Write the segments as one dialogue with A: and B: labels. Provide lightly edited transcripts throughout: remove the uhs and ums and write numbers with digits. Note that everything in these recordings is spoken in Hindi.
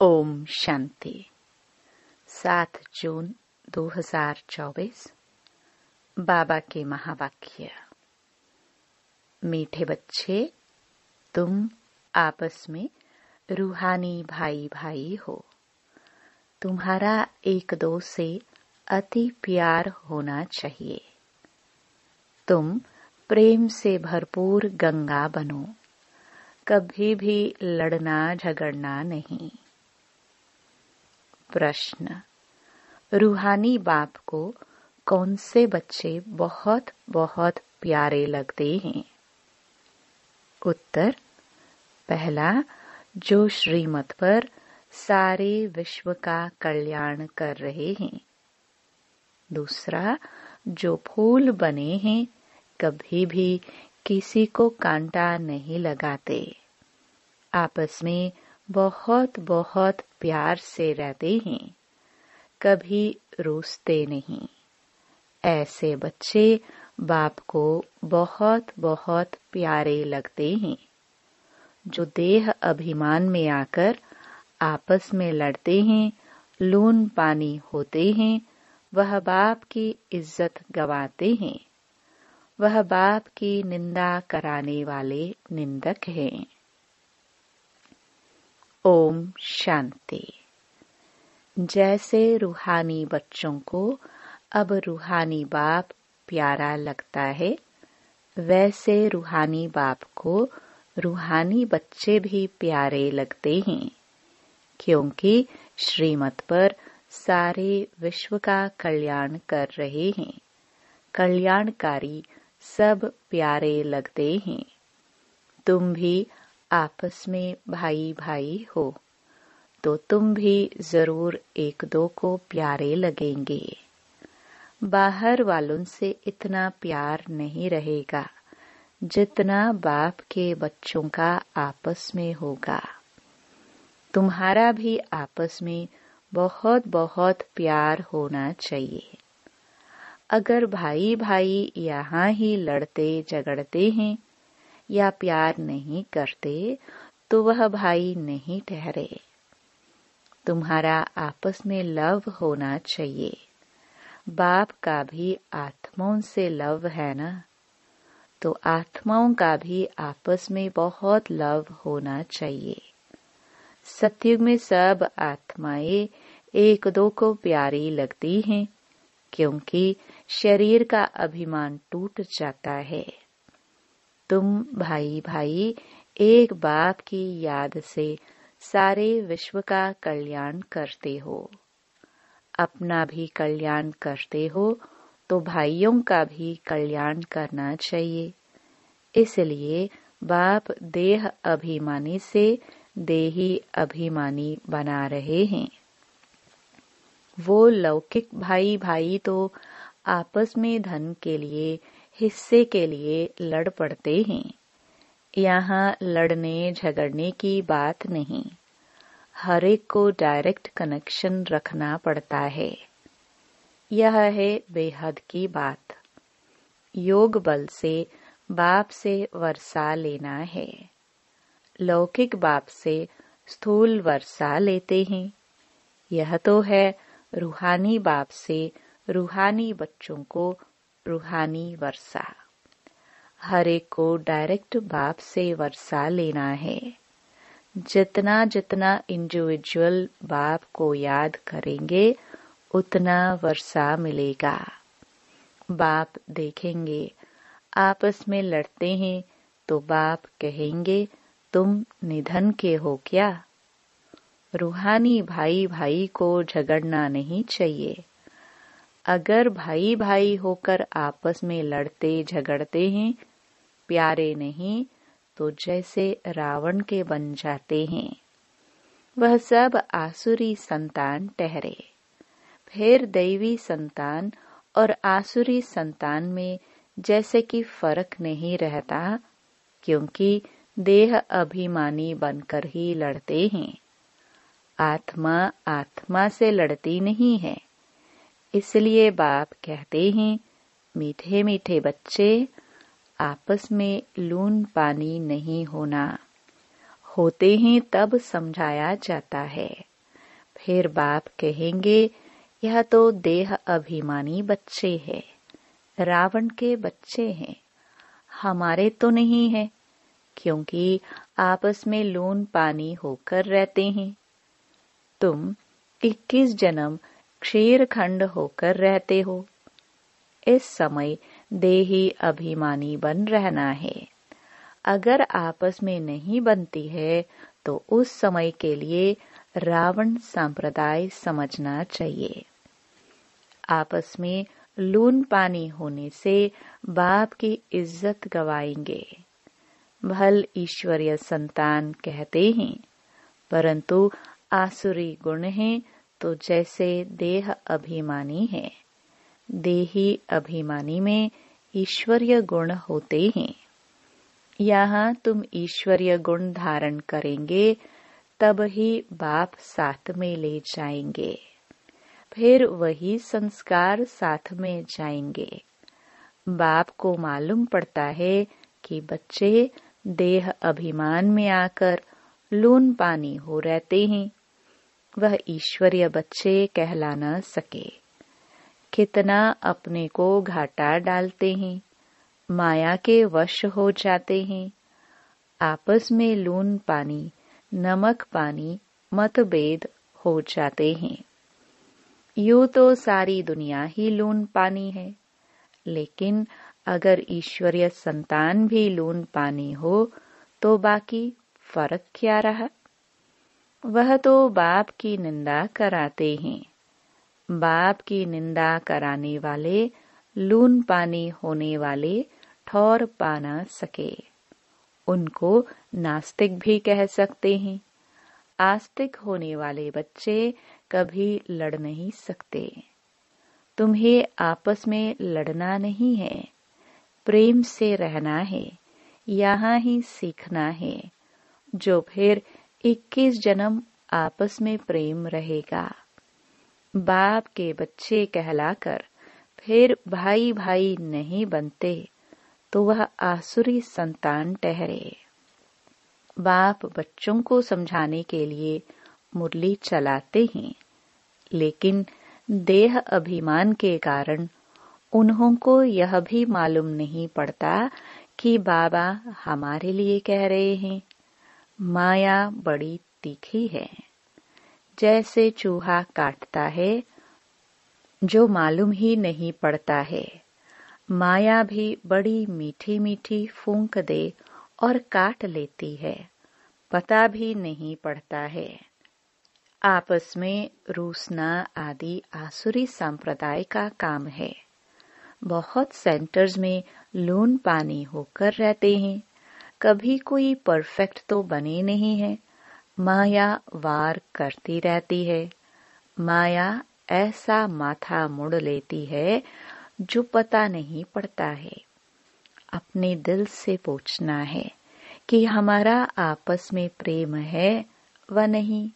A: ओम शांति। 7 जून 2024। बाबा के महावाक्य। मीठे बच्चे, तुम आपस में रूहानी भाई भाई हो। तुम्हारा एक दो से अति प्यार होना चाहिए। तुम प्रेम से भरपूर गंगा बनो। कभी भी लड़ना झगड़ना नहीं। प्रश्न: रूहानी बाप को कौन से बच्चे बहुत बहुत प्यारे लगते हैं? उत्तर: पहला, जो श्रीमत पर सारे विश्व का कल्याण कर रहे हैं। दूसरा, जो फूल बने हैं, कभी भी किसी को कांटा नहीं लगाते, आपस में बहुत बहुत प्यार से रहते हैं, कभी रूसते नहीं। ऐसे बच्चे बाप को बहुत बहुत प्यारे लगते हैं। जो देह अभिमान में आकर आपस में लड़ते हैं, लून पानी होते हैं, वह बाप की इज्जत गवाते हैं। वह बाप की निंदा कराने वाले निंदक हैं। ओम शांति। जैसे रूहानी बच्चों को अब रूहानी बाप प्यारा लगता है, वैसे रूहानी बाप को रूहानी बच्चे भी प्यारे लगते हैं, क्योंकि श्रीमत पर सारे विश्व का कल्याण कर रहे हैं। कल्याणकारी सब प्यारे लगते हैं। तुम भी आपस में भाई भाई हो, तो तुम भी जरूर एक दो को प्यारे लगेंगे। बाहर वालों से इतना प्यार नहीं रहेगा जितना बाप के बच्चों का आपस में होगा। तुम्हारा भी आपस में बहुत बहुत प्यार होना चाहिए। अगर भाई भाई यहाँ ही लड़ते झगड़ते हैं या प्यार नहीं करते, तो वह भाई नहीं ठहरे। तुम्हारा आपस में लव होना चाहिए। बाप का भी आत्माओं से लव है ना, तो आत्माओं का भी आपस में बहुत लव होना चाहिए। सतयुग में सब आत्माएं एक दो को प्यारी लगती हैं, क्योंकि शरीर का अभिमान टूट जाता है। तुम भाई भाई एक बाप की याद से सारे विश्व का कल्याण करते हो। अपना भी कल्याण करते हो, तो भाइयों का भी कल्याण करना चाहिए। इसलिए बाप देह अभिमानी से देही अभिमानी बना रहे हैं। वो लौकिक भाई भाई तो आपस में धन के लिए, हिस्से के लिए लड़ पड़ते हैं। यहाँ लड़ने झगड़ने की बात नहीं। हर एक को डायरेक्ट कनेक्शन रखना पड़ता है। यह है बेहद की बात। योग बल से बाप से वर्षा लेना है। लौकिक बाप से स्थूल वर्षा लेते हैं। यह तो है रूहानी बाप से रूहानी बच्चों को रूहानी वर्षा। हर एक को डायरेक्ट बाप से वर्षा लेना है। जितना जितना इंडिविजुअल बाप को याद करेंगे, उतना वर्षा मिलेगा। बाप देखेंगे आपस में लड़ते हैं, तो बाप कहेंगे, तुम निधन के हो क्या? रूहानी भाई भाई को झगड़ना नहीं चाहिए। अगर भाई भाई होकर आपस में लड़ते झगड़ते हैं, प्यारे नहीं, तो जैसे रावण के बन जाते हैं। वह सब आसुरी संतान ठहरे। फिर दैवी संतान और आसुरी संतान में जैसे कि फर्क नहीं रहता, क्योंकि देह अभिमानी बनकर ही लड़ते हैं। आत्मा आत्मा से लड़ती नहीं है। इसलिए बाप कहते हैं, मीठे मीठे बच्चे, आपस में लून पानी नहीं होना। होते ही तब समझाया जाता है। फिर बाप कहेंगे, यह तो देह अभिमानी बच्चे हैं, रावण के बच्चे हैं, हमारे तो नहीं है, क्योंकि आपस में लून पानी होकर रहते हैं। तुम 21 जन्म क्षेरखंड होकर रहते हो। इस समय देही अभिमानी बन रहना है। अगर आपस में नहीं बनती है तो उस समय के लिए रावण संप्रदाय समझना चाहिए। आपस में लून पानी होने से बाप की इज्जत गवाएंगे। भल ईश्वरीय संतान कहते हैं, परंतु आसुरी गुण हैं तो जैसे देह अभिमानी है। देही अभिमानी में ईश्वरीय गुण होते हैं। यहाँ तुम ईश्वरीय गुण धारण करेंगे तब ही बाप साथ में ले जाएंगे। फिर वही संस्कार साथ में जाएंगे। बाप को मालूम पड़ता है कि बच्चे देह अभिमान में आकर लून पानी हो रहते हैं। वह ईश्वरीय बच्चे कहला न सके। कितना अपने को घाटा डालते हैं, माया के वश हो जाते हैं। आपस में लून पानी, नमक पानी, मतभेद हो जाते हैं। यूं तो सारी दुनिया ही लून पानी है, लेकिन अगर ईश्वरीय संतान भी लून पानी हो तो बाकी फर्क क्या रहा? वह तो बाप की निंदा कराते हैं। बाप की निंदा कराने वाले लून पानी होने वाले ठौर पा न सके। उनको नास्तिक भी कह सकते हैं। आस्तिक होने वाले बच्चे कभी लड़ नहीं सकते। तुम्हें आपस में लड़ना नहीं है, प्रेम से रहना है, यहाँ ही सीखना है। जो फिर 21 जन्म आपस में प्रेम रहेगा। बाप के बच्चे कहलाकर फिर भाई भाई नहीं बनते तो वह आसुरी संतान ठहरे। बाप बच्चों को समझाने के लिए मुरली चलाते हैं, लेकिन देह अभिमान के कारण उन्हों को यह भी मालूम नहीं पड़ता कि बाबा हमारे लिए कह रहे हैं। माया बड़ी तीखी है। जैसे चूहा काटता है, जो मालूम ही नहीं पड़ता है। माया भी बड़ी मीठी मीठी फूंक दे और काट लेती है, पता भी नहीं पड़ता है। आपस में रूसना आदि आसुरी संप्रदाय का काम है। बहुत सेंटर्स में लून पानी होकर रहते हैं। कभी कोई परफेक्ट तो बने नहीं है। माया वार करती रहती है। माया ऐसा माथा मुड़ लेती है जो पता नहीं पड़ता है। अपने दिल से पूछना है कि हमारा आपस में प्रेम है व नहीं।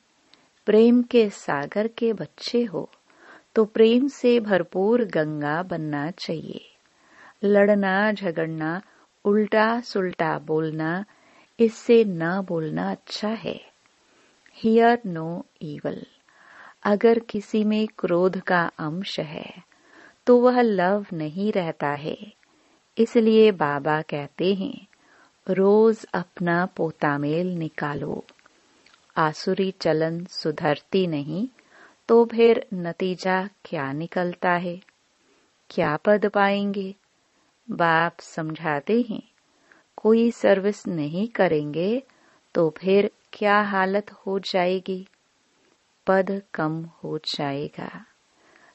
A: प्रेम के सागर के बच्चे हो तो प्रेम से भरपूर गंगा बनना चाहिए। लड़ना झगड़ना, उल्टा सुल्टा बोलना, इससे न बोलना अच्छा है। Hear no evil. अगर किसी में क्रोध का अंश है तो वह लव नहीं रहता है। इसलिए बाबा कहते हैं, रोज अपना पोतामेल निकालो। आसुरी चलन सुधरती नहीं तो फिर नतीजा क्या निकलता है? क्या पद पाएंगे? बाप समझाते हैं, कोई सर्विस नहीं करेंगे तो फिर क्या हालत हो जाएगी? पद कम हो जाएगा।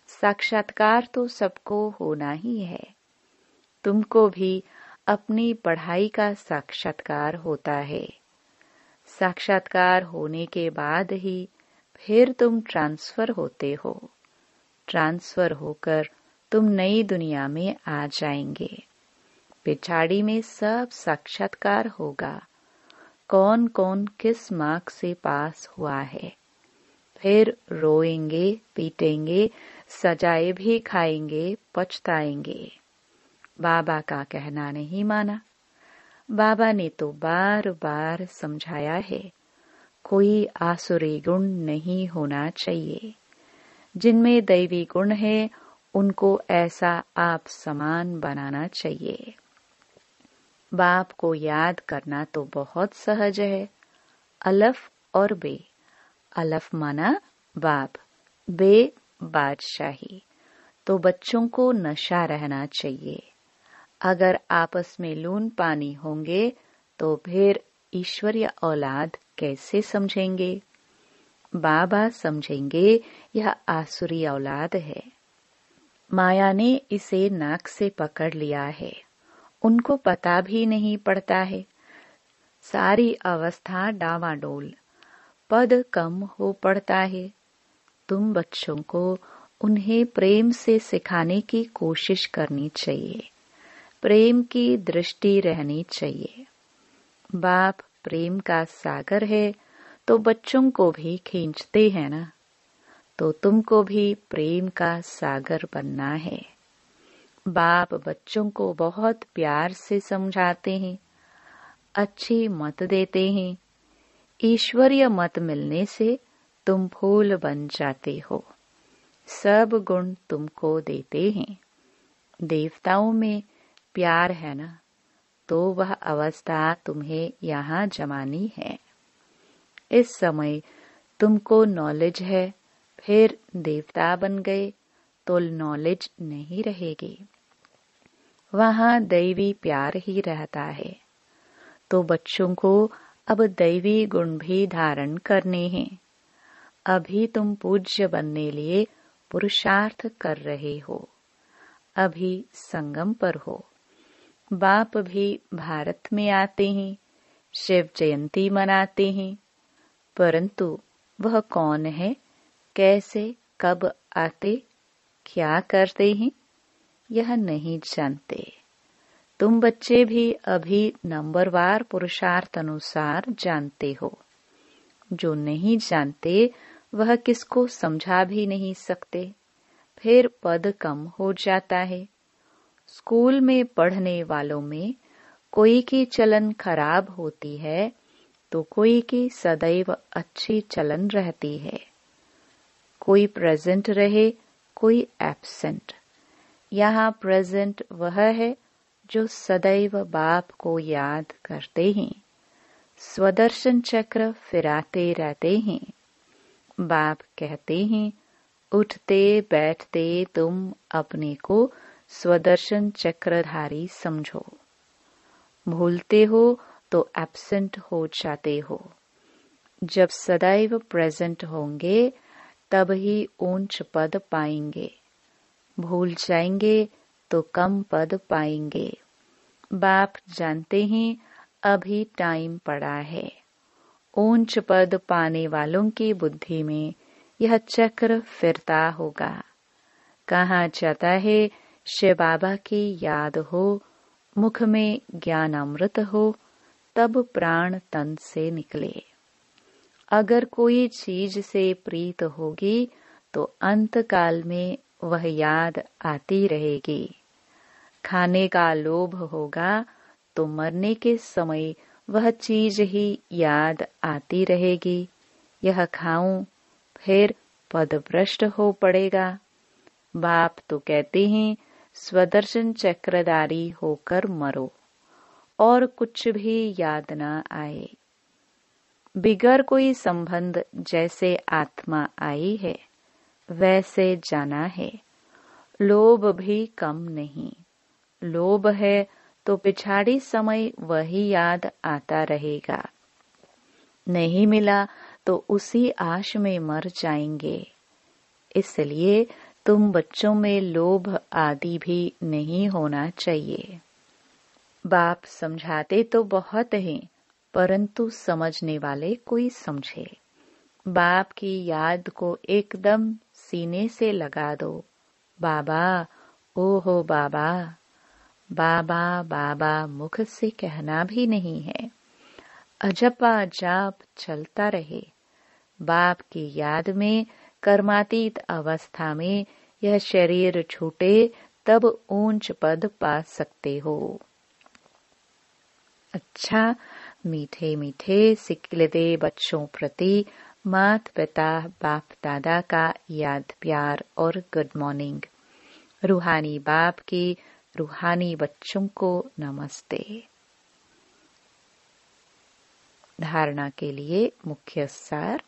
A: साक्षात्कार तो सबको होना ही है। तुमको भी अपनी पढ़ाई का साक्षात्कार होता है। साक्षात्कार होने के बाद ही फिर तुम ट्रांसफर होते हो। ट्रांसफर होकर तुम नई दुनिया में आ जाएंगे। पिछाड़ी में सब साक्षात्कार होगा। कौन कौन किस मार्क से पास हुआ है। फिर रोएंगे, पीटेंगे, सजाए भी खाएंगे, पछताएंगे। बाबा का कहना नहीं माना। बाबा ने तो बार बार समझाया है, कोई आसुरी गुण नहीं होना चाहिए। जिनमें दैवी गुण है उनको ऐसा आप समान बनाना चाहिए। बाप को याद करना तो बहुत सहज है। अलफ और बे। अलफ माना बाप, बे बादशाही। तो बच्चों को नशा रहना चाहिए। अगर आपस में लून पानी होंगे तो फिर ईश्वरीय औलाद कैसे समझेंगे? बाबा समझेंगे यह आसुरी औलाद है। माया ने इसे नाक से पकड़ लिया है, उनको पता भी नहीं पड़ता है। सारी अवस्था डावाडोल, पद कम हो पड़ता है। तुम बच्चों को उन्हें प्रेम से सिखाने की कोशिश करनी चाहिए। प्रेम की दृष्टि रहनी चाहिए। बाप प्रेम का सागर है तो बच्चों को भी खींचते हैं ना। तो तुमको भी प्रेम का सागर बनना है। बाप बच्चों को बहुत प्यार से समझाते हैं, अच्छी मत देते हैं। ईश्वरीय मत मिलने से तुम फूल बन जाते हो। सब गुण तुमको देते हैं। देवताओं में प्यार है ना, तो वह अवस्था तुम्हें यहाँ जमानी है। इस समय तुमको नॉलेज है, फिर देवता बन गए तो नॉलेज नहीं रहेगी। वहाँ दैवी प्यार ही रहता है। तो बच्चों को अब दैवी गुण भी धारण करने हैं। अभी तुम पूज्य बनने लिए पुरुषार्थ कर रहे हो। अभी संगम पर हो। बाप भी भारत में आते हैं, शिव जयंती मनाते हैं, परंतु वह कौन है, कैसे, कब आते, क्या करते हैं, यह नहीं जानते। तुम बच्चे भी अभी नंबरवार पुरुषार्थ अनुसार जानते हो। जो नहीं जानते वह किसको समझा भी नहीं सकते। फिर पद कम हो जाता है। स्कूल में पढ़ने वालों में कोई की चलन खराब होती है तो कोई की सदैव अच्छी चलन रहती है। कोई प्रेजेंट रहे, कोई एब्सेंट। यहाँ प्रेजेंट वह है जो सदैव बाप को याद करते हैं। स्वदर्शन चक्र फिराते रहते हैं। बाप कहते हैं, उठते बैठते तुम अपने को स्वदर्शन चक्रधारी समझो। भूलते हो तो एब्सेंट हो जाते हो। जब सदैव प्रेजेंट होंगे तब ही ऊंच पद पाएंगे। भूल जाएंगे तो कम पद पाएंगे। बाप जानते हैं अभी टाइम पड़ा है। ऊंच पद पाने वालों की बुद्धि में यह चक्र फिरता होगा। कहा जाता है शिव बाबा की याद हो, मुख में ज्ञान अमृत हो, तब प्राण तन से निकले। अगर कोई चीज से प्रीत होगी तो अंत काल में वह याद आती रहेगी। खाने का लोभ होगा तो मरने के समय वह चीज ही याद आती रहेगी। यह खाऊं, फिर पदभ्रष्ट हो पड़ेगा। बाप तो कहते हैं स्वदर्शन चक्रधारी होकर मरो और कुछ भी याद न आए। बिगर कोई संबंध जैसे आत्मा आई है वैसे जाना है। लोभ भी कम नहीं। लोभ है तो पिछाड़ी समय वही याद आता रहेगा। नहीं मिला तो उसी आश में मर जाएंगे। इसलिए तुम बच्चों में लोभ आदि भी नहीं होना चाहिए। बाप समझाते तो बहुत हैं, परंतु समझने वाले कोई समझे। बाप की याद को एकदम सीने से लगा दो। बाबा, ओहो बाबा। बाबा बाबा मुख से कहना भी नहीं है। अजपा जाप चलता रहे। बाप की याद में कर्मातीत अवस्था में यह शरीर छूटे तब ऊंच पद पा सकते हो। अच्छा मीठे मीठे सिखलते बच्चों प्रति माता पिता बाप दादा का याद प्यार और गुड मॉर्निंग। रूहानी बाप की रूहानी बच्चों को नमस्ते। धारणा के लिए मुख्य सार।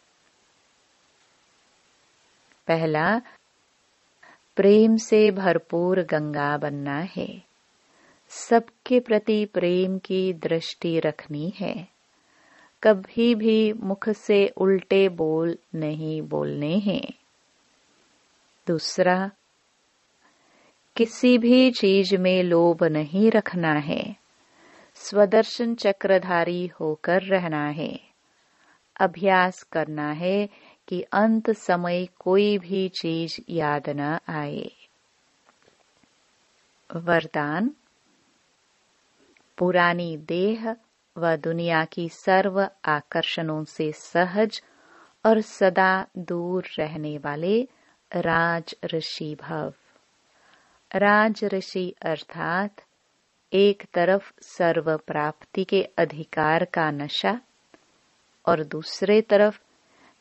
A: पहला, प्रेम से भरपूर गंगा बनना है। सबके प्रति प्रेम की दृष्टि रखनी है। कभी भी मुख से उल्टे बोल नहीं बोलने हैं। दूसरा, किसी भी चीज में लोभ नहीं रखना है। स्वदर्शन चक्रधारी होकर रहना है। अभ्यास करना है कि अंत समय कोई भी चीज याद न आए। वरदान, पुरानी देह व दुनिया की सर्व आकर्षणों से सहज और सदा दूर रहने वाले राज ऋषि भव। राज ऋषि अर्थात एक तरफ सर्व प्राप्ति के अधिकार का नशा और दूसरे तरफ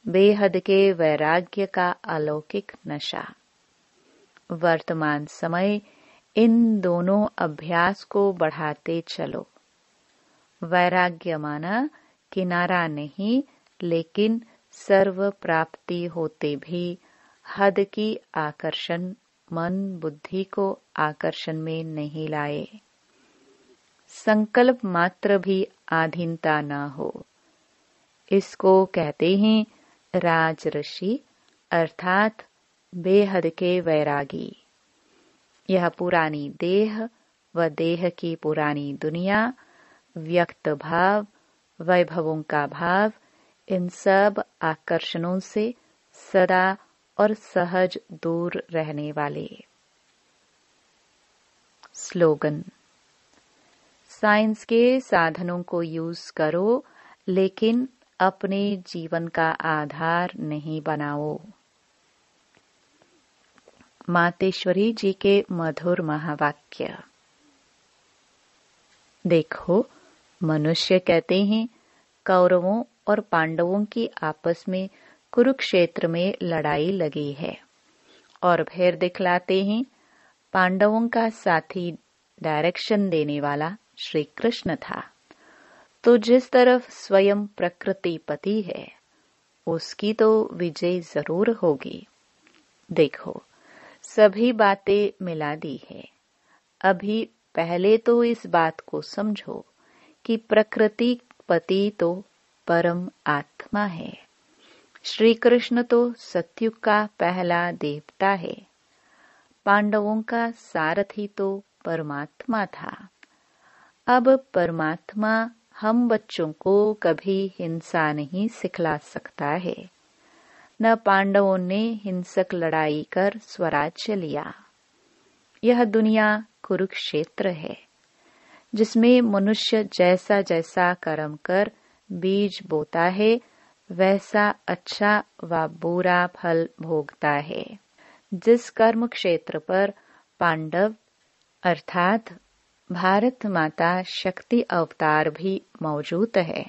A: बेहद के वैराग्य का अलौकिक नशा। वर्तमान समय इन दोनों अभ्यास को बढ़ाते चलो। वैराग्य माना किनारा नहीं, लेकिन सर्व प्राप्ति होते भी हद की आकर्षण मन बुद्धि को आकर्षण में नहीं लाए। संकल्प मात्र भी आधीनता न हो। इसको कहते हैं राज ऋषि अर्थात बेहद के वैरागी। यह पुरानी देह व देह की पुरानी दुनिया, व्यक्त भाव, वैभवों का भाव, इन सब आकर्षणों से सदा और सहज दूर रहने वाले। स्लोगन, साइंस के साधनों को यूज करो, लेकिन अपने जीवन का आधार नहीं बनाओ। मातेश्वरी जी के मधुर महावाक्य। देखो, मनुष्य कहते हैं कौरवों और पांडवों की आपस में कुरुक्षेत्र में लड़ाई लगी है, और फिर दिखलाते हैं पांडवों का साथी डायरेक्शन देने वाला श्री कृष्ण था। तो जिस तरफ स्वयं प्रकृति पति है, उसकी तो विजय जरूर होगी। देखो, सभी बातें मिला दी है। अभी पहले तो इस बात को समझो कि प्रकृति पति तो परम आत्मा है। श्री कृष्ण तो सतयुग का पहला देवता है। पांडवों का सारथी तो परमात्मा था। अब परमात्मा हम बच्चों को कभी हिंसा नहीं सिखला सकता है। न पांडवों ने हिंसक लड़ाई कर स्वराज्य लिया। यह दुनिया कुरुक्षेत्र है, जिसमें मनुष्य जैसा जैसा कर्म कर बीज बोता है, वैसा अच्छा व बुरा फल भोगता है। जिस कर्म क्षेत्र पर पांडव अर्थात भारत माता शक्ति अवतार भी मौजूद है,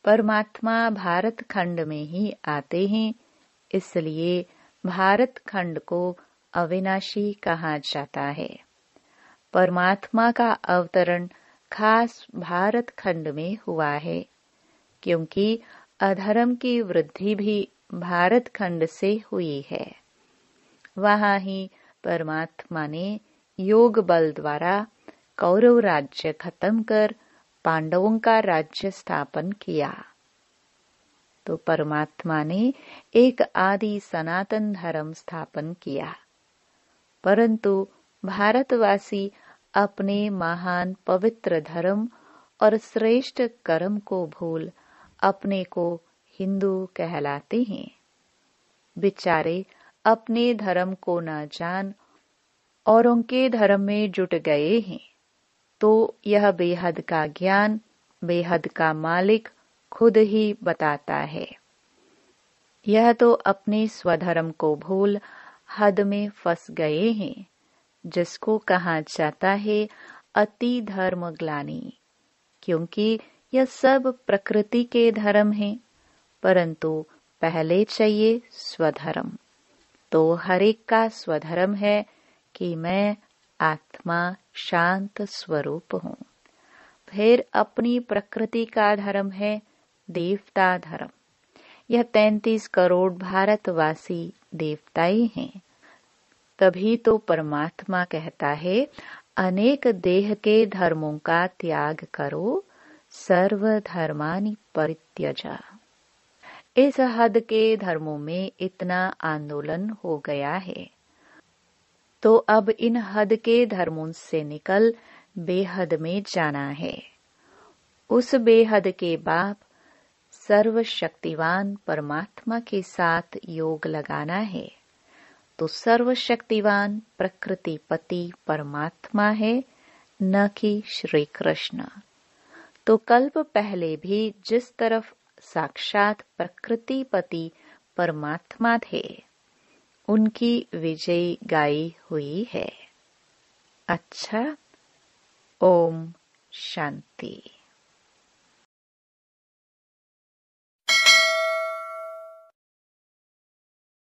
A: परमात्मा भारत खंड में ही आते हैं। इसलिए भारत खंड को अविनाशी कहा जाता है। परमात्मा का अवतरण खास भारत खंड में हुआ है, क्योंकि अधर्म की वृद्धि भी भारत खंड से हुई है। वहां ही परमात्मा ने योग बल द्वारा कौरव राज्य खत्म कर पांडवों का राज्य स्थापन किया। तो परमात्मा ने एक आदि सनातन धर्म स्थापन किया, परंतु भारतवासी अपने महान पवित्र धर्म और श्रेष्ठ कर्म को भूल अपने को हिंदू कहलाते हैं। बेचारे अपने धर्म को न जान औरों के धर्म में जुट गए हैं। तो यह बेहद का ज्ञान बेहद का मालिक खुद ही बताता है। यह तो अपने स्वधर्म को भूल हद में फंस गए हैं, जिसको कहा जाता है अति धर्म ग्लानि, क्योंकि यह सब प्रकृति के धर्म हैं। परंतु पहले चाहिए स्वधर्म। तो हर एक का स्वधर्म है कि मैं आत्मा शांत स्वरूप हूँ। फिर अपनी प्रकृति का धर्म है देवता धर्म। यह 33 करोड़ भारतवासी देवताई हैं। तभी तो परमात्मा कहता है, अनेक देह के धर्मों का त्याग करो, सर्व धर्मानि परित्यजा। इस हद के धर्मों में इतना आंदोलन हो गया है, तो अब इन हद के धर्मों से निकल बेहद में जाना है। उस बेहद के बाप सर्वशक्तिवान परमात्मा के साथ योग लगाना है। तो सर्वशक्तिवान प्रकृतिपति परमात्मा है, न कि श्री कृष्ण। तो कल्प पहले भी जिस तरफ साक्षात प्रकृतिपति परमात्मा थे, उनकी विजय गाई हुई है। अच्छा, ओम शांति।